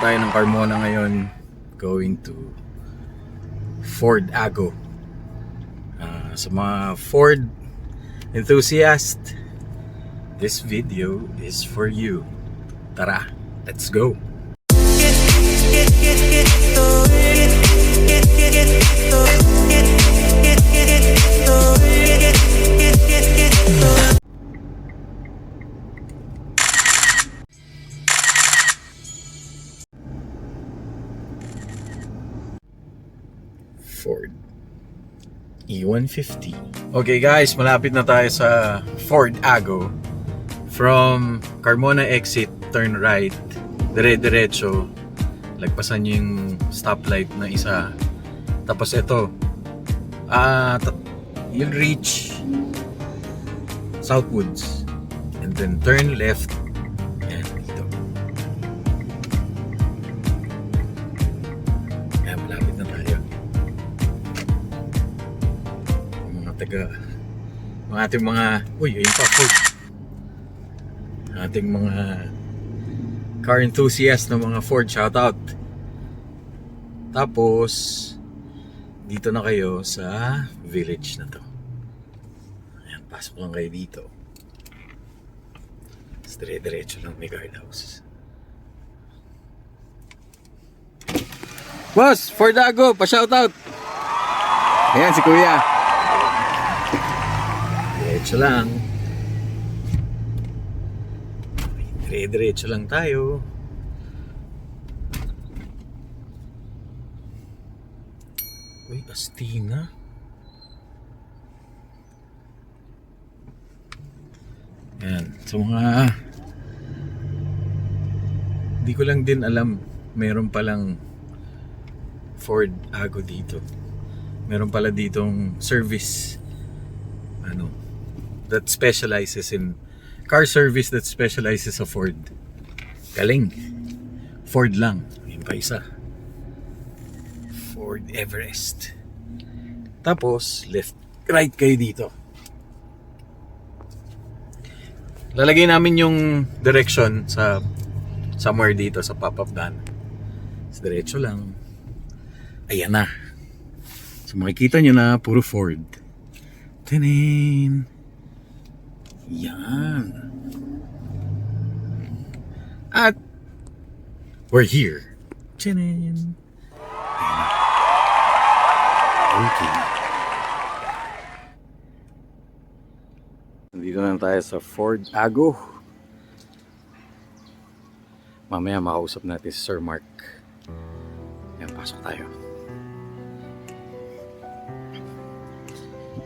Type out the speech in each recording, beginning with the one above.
tayo ng Carmona ngayon, going to Ford Ago. Sa mga Ford enthusiast, this video is for you. Tara, let's go! Ford E150. Okay guys, malapit na tayo sa Ford Ago. From Carmona exit, turn right, dire-diretso, lagpasan nyo yung stoplight na isa. Tapos ito, you'll reach Southwoods and then turn left. Yan, dito. Yan, malapit na tayo. Mga ating mga, ayun pa, Ford. Ating mga car enthusiast na mga Ford, shoutout. Tapos dito na kayo sa village na to. Ayan, pasok lang kayo dito. Dire-diretso lang, may guardhouse. Boss, Ford Ago, pa-shoutout. Ayan si Kuya. Diretso lang. Dire-diretso lang tayo. Uy, Astina. Yan. So mga hindi ko lang din alam, meron palang Ford Ago dito. Meron pala ditong service that specializes in car service, that specializes sa Ford. Galing. Ford lang. Yun pa isa. Ford Everest. Tapos right kayo dito. Lalagay namin yung direction sa somewhere dito sa pop-up van. So, diretso lang. Ayan na. So makikita nyo na puro Ford. Tinin. Yan. At we're here. Tinin. Okay. Nandito na tayo sa Ford Ago. Mamaya makausap natin si Sir Mark. Yan, pasok tayo.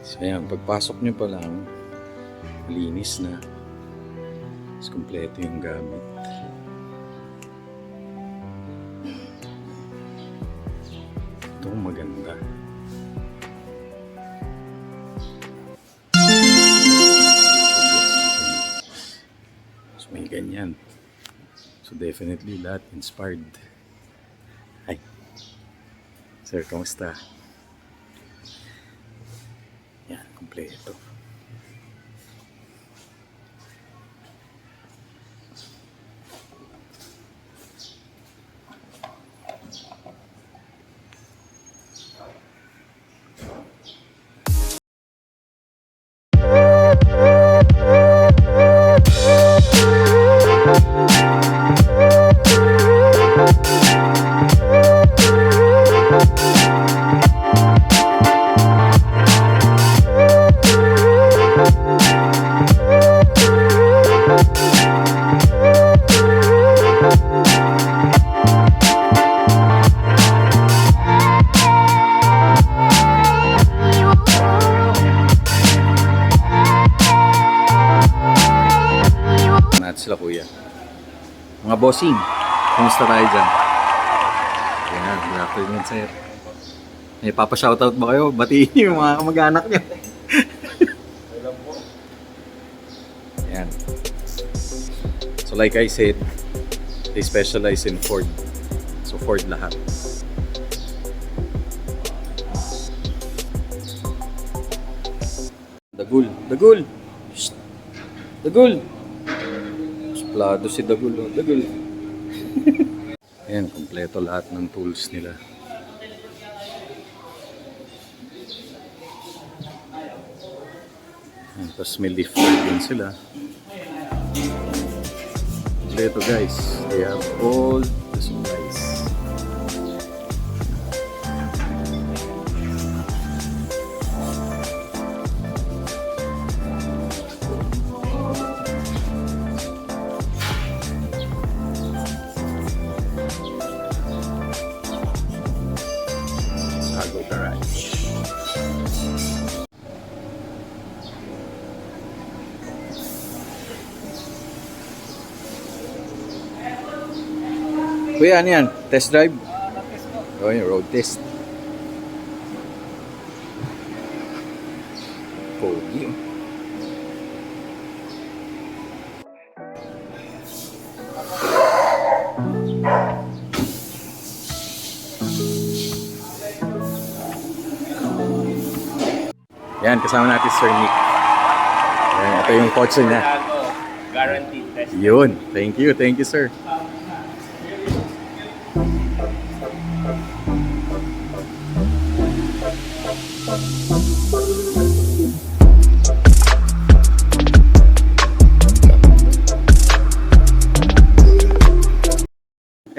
So yan, pagpasok nyo pa lang, malinis na. Mas kumpleto yung gamit. Itong maganda. So may ganyan. So definitely lahat inspired. Hi. Sir, kamusta? Yan, kumpleto. Sila Kuya. Mga bossing, kumusta tayo dyan? Ayan, good afternoon sir. May papa-shoutout ba kayo? Batiin niyo yung mga kamag-anak niyo. Ayan. So like I said, they specialize in Ford. So Ford lahat. Dagul! Dagul! Shh! Dagul! Suplado si Dagul. Dagul. Ayan, kompleto lahat ng tools nila. Ayan, tapos may lifter din sila. Kompleto guys. They have all the supplies. Ago Garage. Kuya, ano yan? Test drive? Oh, yung road test. Pogi. Yan, kasama natin Sir Nick. Yan, ito yung kotse niya. Guaranteed test. Yun. Thank you sir.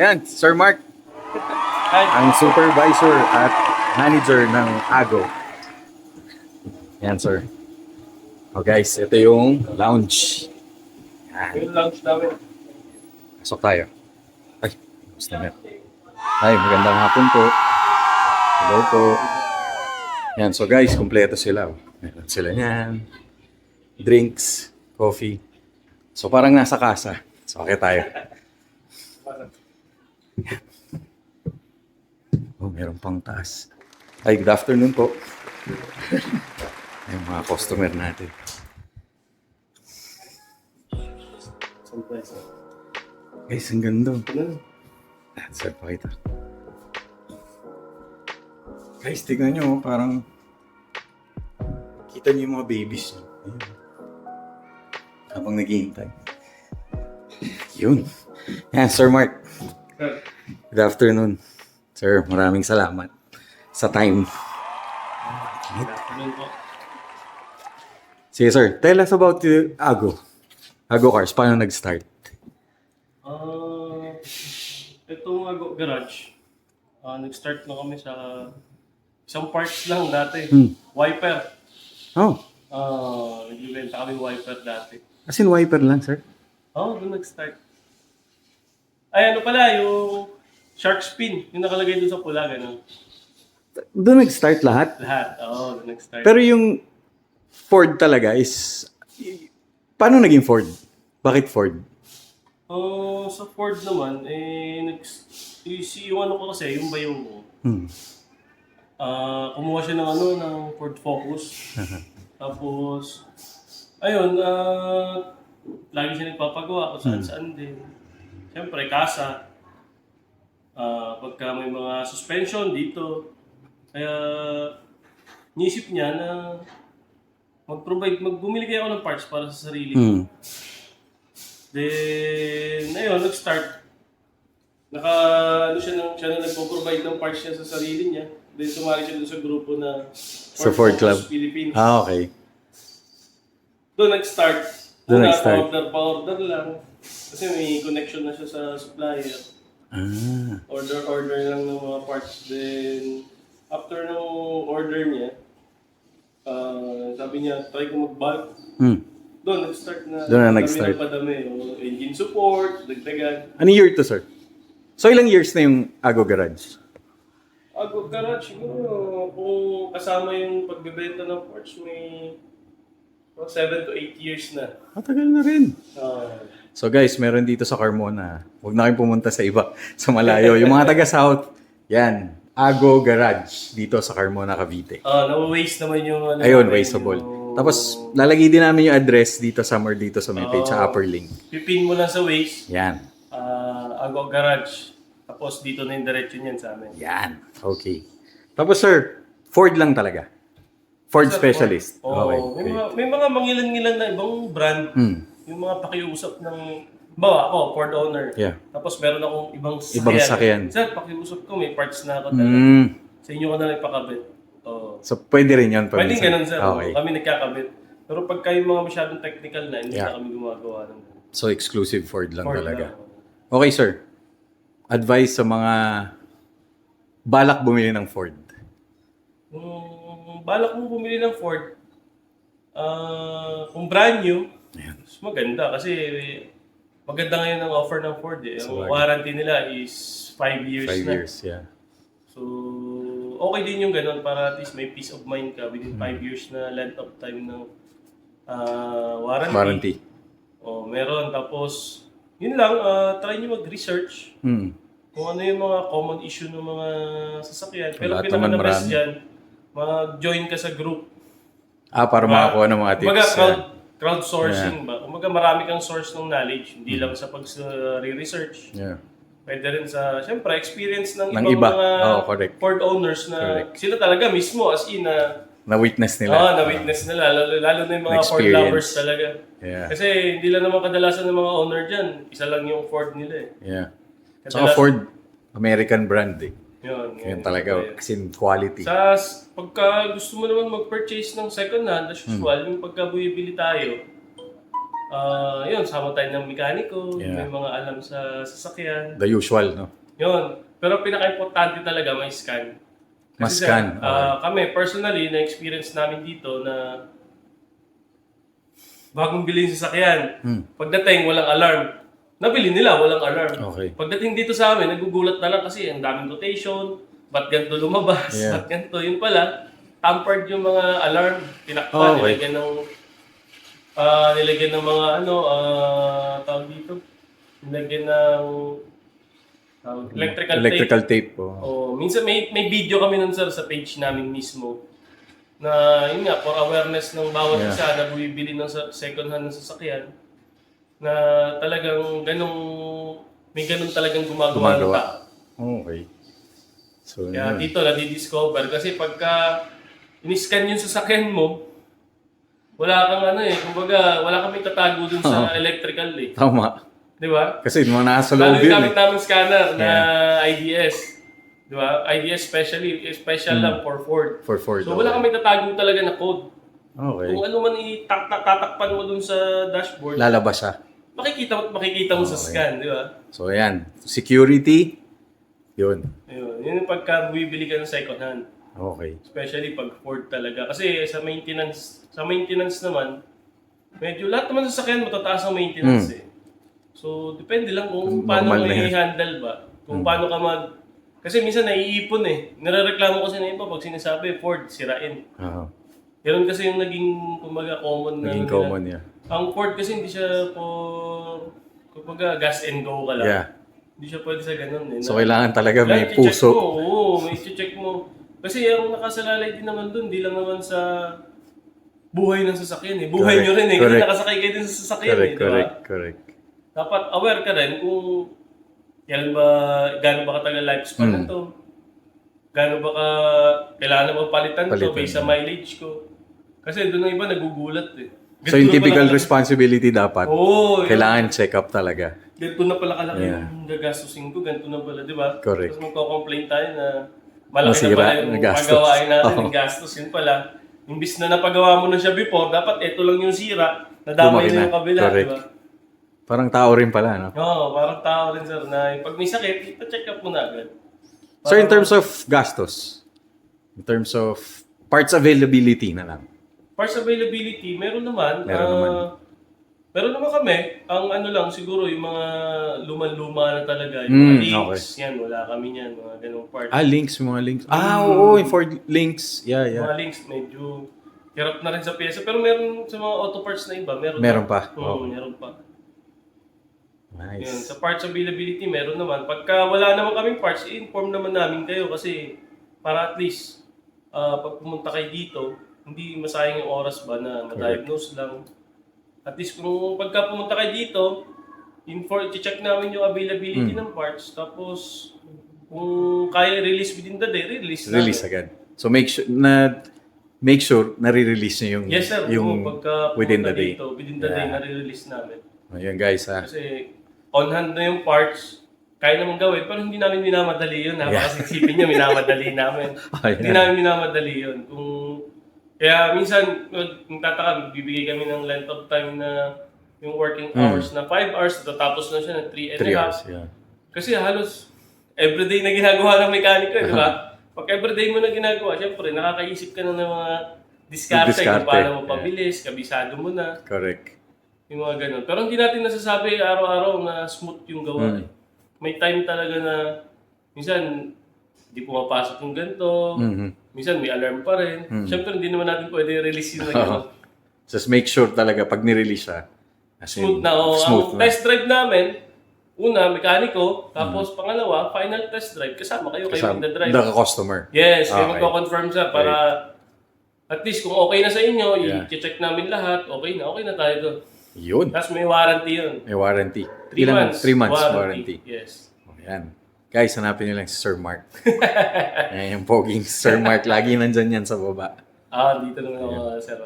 Yan, Sir Mark, ang supervisor at manager ng Ago. Yan, sir. Oh guys, ito yung lounge. Yan. Yung lunch namin. Pasok tayo. Ay, gusto na. Ay, magandang hapon po. Hello po. Yan, so guys, kumpleto sila. Meron sila yan. Drinks, coffee. So parang nasa kasa. So okay tayo. Oh, meron pang taas. Ay, good afternoon po. Yung mga customer natin. Guys, ang ganda. Sir, pakita. Guys, tignan nyo, parang kita nyo yung mga babies nyo. Ayun. Habang naghihintay. Yun. Yan, Sir Mark. Sir. Good afternoon. Sir, maraming salamat sa time. Afternoon po. Sige, sir. Tell us about the Ago. Ago Cars. Paano nag-start? Itong Ago Garage, nag-start na kami sa isang parts lang dati. Wiper. Oh, Nagbibenta kami wiper dati. as in wiper lang, sir? Doon nag-start. Ay, ano pala, yung shark spin, yung nakalagay doon sa pula, gano'n. Doon nag-start lahat? Lahat, doon nag-start. Pero yung Ford talaga is... Paano naging Ford? Bakit Ford? Sa Ford naman, yung ano ko kasi, yung bayong ko, kumuha siya ng Ford Focus. Tapos, ayun, lagi siya nagpapagawa kung saan-saan din. Siyempre, kasa. Pagka may mga suspension dito. Kaya, niisip niya na magbumili kayo ako ng parts para sa sarili ko. Then, ayun, nag-start. Siya na nagpo-provide ng parts niya sa sarili niya. Then, sumali siya doon sa grupo na Sa Ford Club? Philippines. Okay. Doon nag-start. Doon nag-start. Pa-order lang. Kasi may connection na siya sa supplier. Order lang ng mga parts. Then, after ng order niya, sabi niya, try ko mag-bulk. Doon nag-start na. Doon na nag-start. Padami. Engine support, dagdagan. Anong year to, sir? So, ilang years na yung Ago Garage? Ago Garage, siguro, kung kasama yung pagbebenta ng parts, may 7 to 8 years na. Matagal na rin. Ah, So guys, meron dito sa Carmona. Huwag na kayong pumunta sa iba, sa malayo. Yung mga taga-South, yan. Ago Garage dito sa Carmona, Cavite. na-waste naman yung Ayun, wasteable. Tapos, lalagay din namin yung address dito somewhere dito sa may page sa upper link. Pipin mo lang sa waste, Yan. Ago Garage. Tapos dito na yung diretso niyan sa amin. Yan. Okay. Tapos sir, Ford lang talaga. Ford Sir, specialist. Oo. Okay. May mga mangilan-ngilan na ibang brand. Hmm. Yung mga pakiusap ng Bawa ako, Ford owner. Yeah. Tapos meron akong ibang Ibang sakyan. Sir, pakiusap ko, may parts na ako dala. Mm. Sa inyo ko na lang ipakabit. Oh. So, pwede rin yun. Pwede paminsan. ganun, sir. Okay. Kami nagkakabit. Pero pag kayo mga masyadong technical na, hindi Yeah. na kami gumagawa ng So, exclusive Ford lang Ford talaga. lang. Okay, sir. Advice sa mga balak bumili ng Ford. Kung balak mo bumili ng Ford, kung brand new, mas maganda kasi maganda ngayon ang offer ng Ford eh. Ang warranty nila is 5 years 5 na. years, yeah. So, okay din yung ganun para at least may peace of mind ka within 5 years na length of time ng warranty. O, meron. Tapos, yun lang, try nyo mag-research Hmm. kung ano yung mga common issue ng mga sasakyan. Pero Lahat naman pinaka-best marami. dyan, mag-join ka sa group. Para makakuha ng mga tips. Kumbaga, yeah. crowdsourcing ba? Kumbaga, marami kang source ng knowledge. Hindi lang sa pag-research. Yeah. Pwede rin sa, syempre, experience ng Ng ibang iba. mga Correct. Ford owners na sila talaga mismo, as in, Na-witness nila. na-witness nila. Lalo na yung mga Ford Na-experience. lovers talaga. Yeah. Kasi hindi lang naman kadalasan ng mga owner dyan. Isa lang yung Ford nila eh. Yeah. Saka Ford, American brand eh. Yun Talaga, kasi quality. Pagka gusto mo naman mag-purchase ng second hand, as usual, yung pagka bumibili tayo, yun, sama tayo ng mekaniko, Yeah. may mga alam sa sasakyan. The usual, no? Yun. Pero pinaka-importante talaga, may scan. Mas Kasi scan. kami, personally, na-experience namin dito na bagong bilhin sa sasakyan. Pagdating, walang alarm. Nabili nila, walang alarm. Okay. Pagdating dito sa amin, nagugulat na lang kasi ang daming rotation, ba't ganito lumabas, Yeah. ba't ganito. Yun pala, tampered yung mga alarm, tinakpan, Okay. nilagyan ng mga tawag dito, nilagyan ng Electrical tape. Minsan may video kami nun sir sa page namin mismo na yun nga, for awareness ng bawat Yeah. isa na bumibili ng second hand ng sasakyan na talagang may ganun talagang gumagawa ng tao. Okay. So, Kaya yun. dito nadidiscover kasi pagka in-scan yung sasakyan mo, wala kang kumbaga wala kang may tatago dun sa electrical eh. Tama. Di ba? Kasi mga nasa Lalo loob yung yun gamit eh. namin scanner na IDS. Di ba? IDS special lang for Ford. For Ford. So wala kang may tatago talaga na code. Okay. Kung ano man tatakpan mo dun sa dashboard, Lalabas siya. makikita mo sa scan, di ba? So, ayan. Security. Yun. Ayun. Yun yung pagka bumibili ka ng second hand. Okay. Especially pag Ford talaga. Kasi sa maintenance naman, medyo lahat naman sa sasakyan matataas ang maintenance eh. So, depende lang kung paano mo Normal na yan. i-handle ba. Kung paano ka Kasi minsan naiipon eh. Nirereklamo kasi na iba pag sinasabi, Ford, sirain. Ganun kasi yung naging, kumbaga, common na. Naging common, yeah. Ang Ford kasi hindi siya kumbaga, gas and go ka lang. Yeah. Hindi siya pwede sa ganun eh. So, kailangan talaga may Kailangan i-check puso. mo, oo, may i-check mo. Kasi ang nakasalalay din naman dun, di lang naman sa buhay ng sasakyan eh. Buhay Correct, nyo rin eh. Kasi correct. nakasakay kayo din sa sasakyan eh, di ba? Correct. Dapat aware ka rin kung gaano ba katagal lifespan na to. Gaano ba kailangan na ba palitan to based sa mileage ko. Kasi doon ang iba nagugulat eh. So, yung Ganito na typical pala- responsibility dapat, Oo, kailangan check up talaga. ganito na pala kalaki Yeah. yung gagastusin ko, ganito na pala, di ba? Correct. Tapos magko-complain tayo na malaki Masira na pala yung na gastos. pagawain natin, Oo. yung gastos, yun pala. Imbis na napagawa mo na siya before, dapat ito lang yung sira, nadamay Lumaki na yung na. kabila, Correct. di ba? Parang tao rin pala, no? Oo, parang tao rin sir, na pag may sakit, ita-check up mo na agad. So, in terms of gastos, in terms of parts availability na lang. Parts availability, meron naman. Meron naman kami. Ang lang siguro, yung mga luman-luma na talaga. Yung mga links. Yan, wala kami yan. Mga ganong parts. Mga links. Oo, for links. Yeah. Mga links, medyo hirap na rin sa pyesa. Pero meron sa mga auto parts na iba, Meron pa? Meron pa. Yan, Nice. sa parts availability, meron naman. Pagka wala naman kaming parts, i-inform naman namin kayo kasi para at least pag pumunta kayo dito, hindi masayang yung oras ba na ma-diagnose lang. At least kung pagka pumunta kayo dito, i-check namin yung availability ng parts. Tapos, kung kaya release within the day, release Agad. So, make sure na-release niyo yung, Yes sir, yung pagka within pumunta the day. dito, within the day, nare-release namin. Ayan guys, ha. Kasi on hand na yung parts, kaya naman gawin, pero hindi namin minamadali yun. Kasi isipin nyo, minamadali namin. Hindi namin minamadali yun. Kaya minsan, kung tataka, bibigay kami ng length of time na yung working hours na 5 hours, tatapos na siya ng 3 and a half. Yeah. Kasi halos everyday na ginagawa ng mekaniko, di ba? Pag everyday mo na ginagawa, syempre, nakakaisip ka na ng mga diskarte kung paano mo pabilis, kabisado mo na. Correct. Yung mga ganun. Pero hindi natin nasasabi araw-araw na smooth yung gawa. May time talaga na minsan hindi pumapasok yung ganito. Minsan may alarm pa rin. Siyempre hindi naman natin pwede release yung ganito. Just make sure talaga pag nirelease siya. Smooth na. Ang test drive namin, una, mekaniko. Tapos pangalawa, final test drive. Kasama kayo magdadrive. The customer. Yes, kayo magko-confirm siya para at least kung okay na sa inyo, i-check namin lahat. Okay na tayo doon. Yun. Tapos may warranty yun. May warranty. 3 months. 3 months warranty. Yes. Yan. Guys, hanapin nyo lang si Sir Mark. Ayan yung poging Sir Mark. Lagi nandyan yan sa baba. Dito naman ako, sir.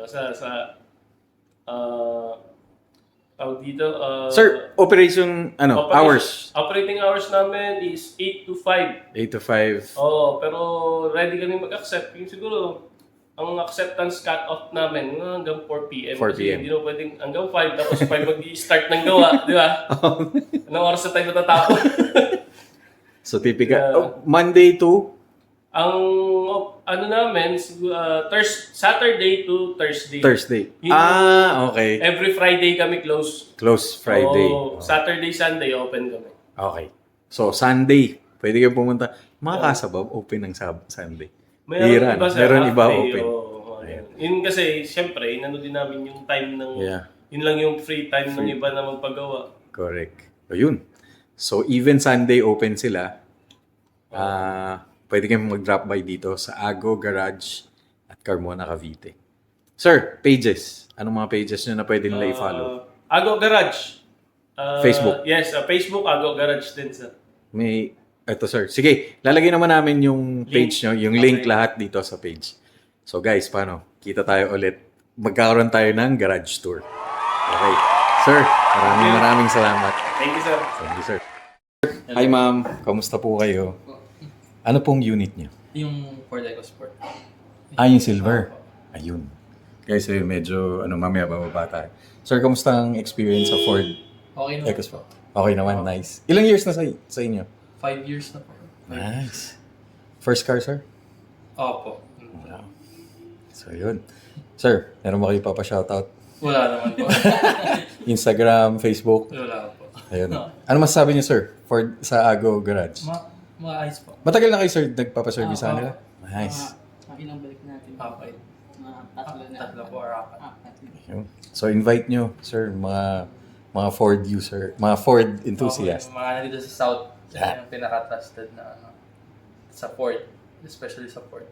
Tawag dito. Sir, operation, hours? Operating hours namin is 8 to 5. 8 to 5. Pero ready kami mag-accept. Yung siguro, ang acceptance cut-off namin hanggang 4 p.m. 4 p.m. Hindi na pwedeng hanggang 5, tapos 5 mag-i-start ng gawa, di ba? Anong oras na tayo matatapos? So, typical. Monday to? Ang namin, Saturday to Thursday. Thursday. Okay. Every Friday kami close. Close Friday. Saturday, Sunday open kami. Okay. So, Sunday, pwede kayo pumunta. Mga kasabab, open ng Sunday. Meron iba open. Yun kasi, syempre, inano din namin yung time ng... Yun lang yung free time ng iba na magpagawa. Correct. So, yun. So, even Sunday open sila. Pwede kayong mag-drop by dito sa Ago Garage at Carmona, Cavite. Sir, pages. Anong mga pages nyo na pwede nila i-follow? Ago Garage. Facebook? Yes, Facebook, Ago Garage din, sir. Ito, sir. Sige, lalagay naman namin yung page nyo, yung link lahat dito sa page. So, guys, paano? Kita tayo ulit. Magkakaroon tayo ng garage tour. Okay. Sir, maraming salamat. Thank you, sir. Thank you, sir. Hi, ma'am. Kamusta po kayo? Ano pong unit niyo? Yung Ford EcoSport. Yung silver. Ayun. Guys, medyo, mamaya bababa tayo. Sir, kamusta ang experience sa Ford Okay naman. EcoSport? Okay naman, nice. Ilang years na sa inyo? 5 years na po. Nice. First car, sir? Opo. Wow. So, yun. Sir, meron ba kayo papa-shoutout? Wala naman po. Instagram, Facebook? Wala po. Ayun. Ano masasabi niyo, sir, sa Ago Garage? Maayos po. Matagal na kayo, sir, nagpapaservice sa kanila? Nice. Ilang balik natin? Okay. Tatlo po or apat. Ayun. So, invite nyo, sir, mga Ford user, mga Ford enthusiast. Mga nandito sa South, yung pinaka-trusted na sa Ford. Especially sa Ford.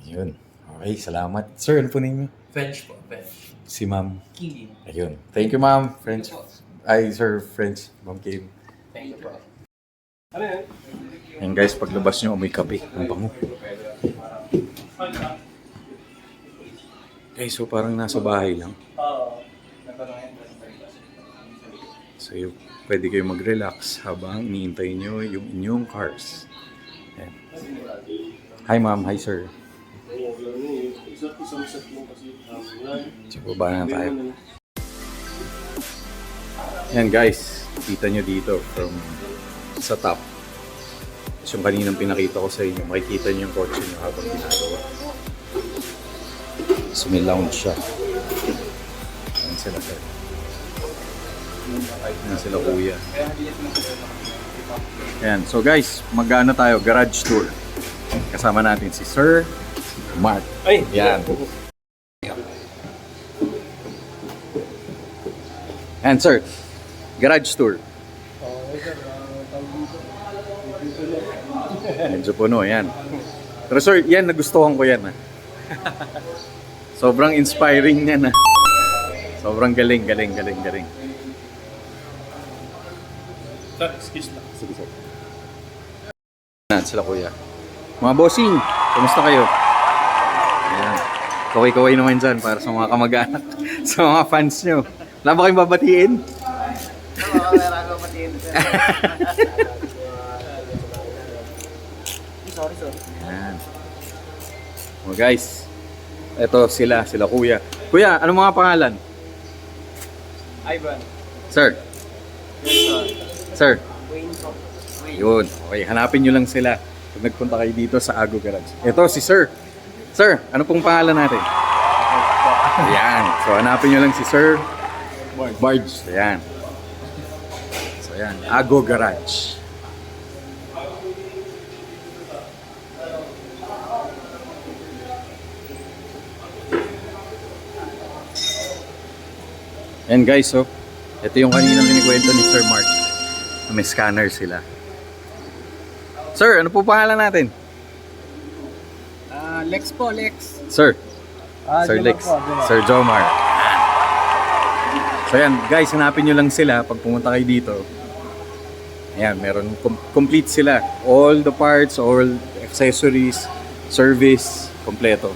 Ayun. Okay, salamat. Sir, ano po name nyo? French po. French. Si Ma'am. Killing. Ayun. Thank you, Ma'am. French. Sir, French. Ma'am Kim. Thank you po. Ano yan? Ayan guys, paglabas nyo, may kape. Ang bango. Guys, so parang nasa bahay lang. So, pwede kayo mag-relax habang iniintay nyo yung inyong cars. Ayan. Hi, ma'am. Hi, sir. So, baba na tayo. Ayan, guys. Kita nyo dito from sa top. So, yung kaninang pinakita ko sa inyo, makikita nyo yung kotse nyo habang ginagawa. So, may lounge siya. Ayan sila, sir. Ayan sila, kuya. Ayan. So, guys, mag-ano tayo? Garage tour. Kasama natin si Sir Mark. Ay! Ayan. Ayan, sir. Garage tour. Medyo puno, yan. Pero sir, yan, nagustuhan ko yan. Sobrang inspiring yan. Sobrang galing. Sir, excuse lang. Sige, sir. Yan, sila kuya. Mga bossing, kumusta kayo? Ayan. Kaway-kaway naman dyan para sa mga kamag-anak, sa mga fans nyo. Wala ba kayong babatiin? Meron ako patiin. Sorry. Yan. Oh guys, eto sila kuya. Kuya, ano mga pangalan? Ivan. Sir. Sir. Wayne. Yun. Okay, hanapin nyo lang sila pag nagpunta kayo dito sa Ago Garage. Ito si Sir. Sir, ano pong pangalan natin? Ayan. So hanapin nyo lang si Sir Barge. Ayan. So ayan, Ago Garage. Ayan guys, so ito yung kaninang kinikwento ni Sir Mark. May scanner sila. Sir, ano po pangalan natin? Lex po, Lex. Sir. Sir Lex. Sir Jomar. So yan, guys, hanapin nyo lang sila pag pumunta kayo dito. Ayan, meron complete sila. All the parts, all accessories, service, kompleto.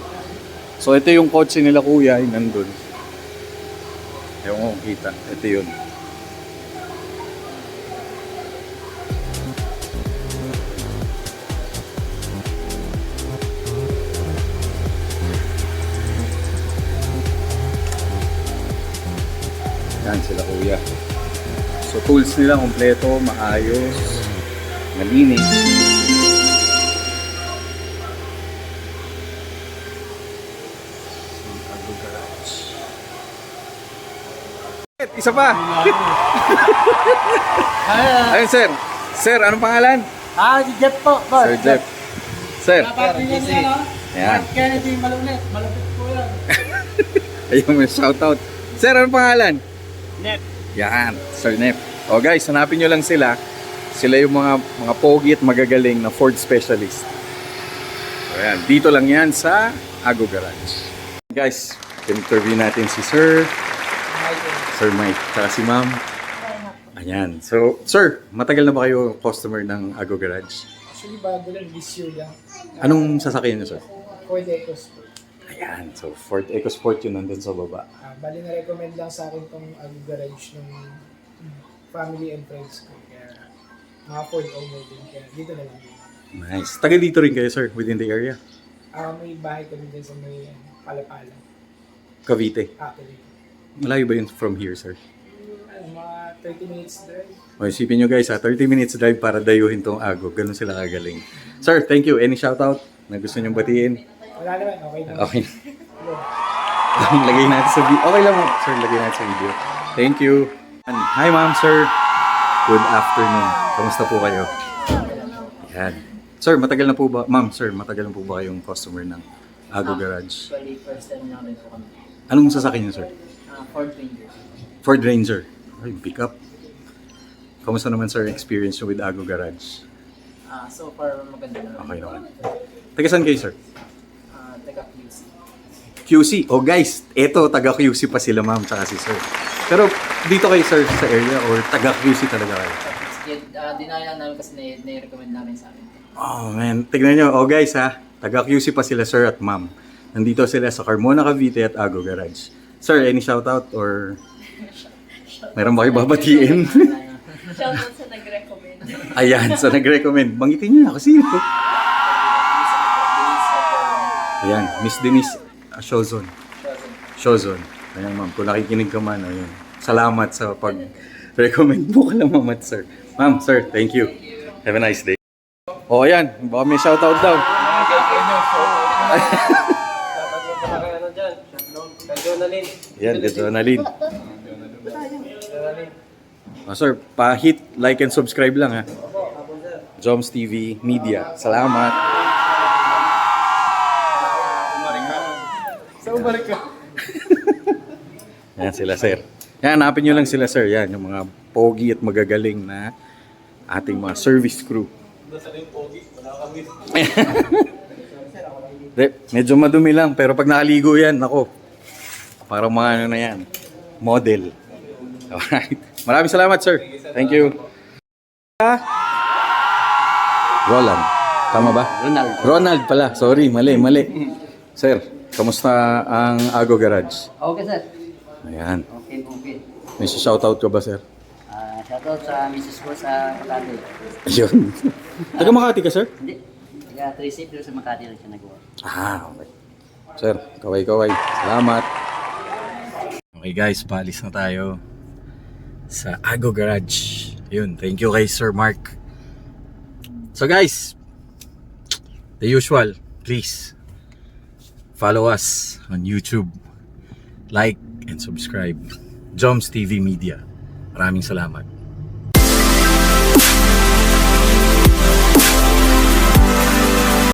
So ito yung kotse nila kuya, yung nandun. Ewan ko kung kita. Ito yun. Yan sila kuya. So tools nila kompleto, maayos, malinis. Ago Garage. Isa pa. Ayun sir. Sir, anong pangalan? Si Jeff po. Sir Jeff. Sir. Kapatid niya no? Ayan. Kennedy Malunet. Malapit po yan. Ayun, may shoutout. Sir, anong pangalan? Net. Yan, Sir Nep. O guys, hanapin nyo lang sila. Sila yung mga pogi at magagaling na Ford specialist. So yan, dito lang yan sa Ago Garage. Guys, interview natin si Sir Mike, tsaka si Ma'am. Ayan. So, Sir, matagal na ba kayo customer ng Ago Garage? Actually, bago lang, this year lang. Anong sasakyan nyo, Sir? Ford EcoSport. Ayan, so Ford EcoSport yun nandun sa baba. Bali na-recommend lang sa akin tong Ago Garage ng family and friends ko. Kaya mga Ford owner din. Kaya dito na lang din. Nice. Taga dito rin kayo, Sir, within the area? May bahay kami din sa may Palapala. Cavite. Actually. Malayo ba yun from here, Sir? Mga 30 minutes drive. O, isipin nyo guys, 30 minutes drive para dayuhin tong Ago. Ganun sila kagaling. Sir, thank you. Any shoutout na gusto nyong batiin? Wala naman, okay lang. Okay. Lagay natin sa video. Okay lang mo. Sir, lagay natin sa video. Thank you. Hi ma'am, sir. Good afternoon. Kamusta po kayo? Yan. Sir, matagal na po ba? Ma'am, sir, matagal na po ba kayong customer ng Ago Garage? Actually, first time namin po kami. Anong sasakyan niyo, sir? Ford Ranger. Ford Ranger. Ay, pick up. Kamusta naman, sir, experience niyo with Ago Garage? So far, maganda naman. Okay naman. Taga saan kayo, sir? Taga QC. QC. Oh guys, eto taga QC pa sila ma'am tsaka si sir. Pero dito kayo sir sa area or taga QC talaga kayo? Dinaya lang namin kasi na-recommend namin sa amin. Oh man, tignan nyo. Oh guys ha, taga QC pa sila sir at ma'am. Nandito sila sa Carmona, Cavite at Ago Garage. Sir, any shoutout or meron ba kayo babatiin? Shoutout sa nag-recommend. Ayan, sa nag-recommend. Bangitin nyo na kasi ito. Ayan, Miss Denise Shozon. Ayan ma'am, kung nakikinig ka man, ayun. Salamat sa pag-recommend mo ka lang ma'am at sir. Ma'am, sir, thank you. Have a nice day. O ayan, baka may shoutout daw. Ayan, Adrenaline. Sir, pa-hit, like and subscribe lang ha. Joms TV Media. Salamat. Saan balik ka? Yan sila sir. Yan, hanapin nyo lang sila sir. Yan, yung mga pogi at magagaling na ating mga service crew. Medyo madumi lang, pero pag nakaligo yan, ako, parang mga ano na yan, model. Alright. Maraming salamat sir. Thank you. Roland. Tama ba? Ronald pala. Sorry, mali. Sir, kamusta ang Ago Garage? Okay, sir. Ayan. Okay. May shoutout ka ba, sir? Shoutout sa Mrs. ko sa Makati. Ayun. Taga Makati ka, sir? Hindi. Taga Trisip doon sa Makati lang siya nagawa. Okay. Sir, kaway-kaway. Salamat. Okay guys, paalis na tayo sa Ago Garage. Yun, thank you kay Sir Mark. So guys, the usual, please follow us on YouTube, like and subscribe. Joms TV Media. Maraming salamat.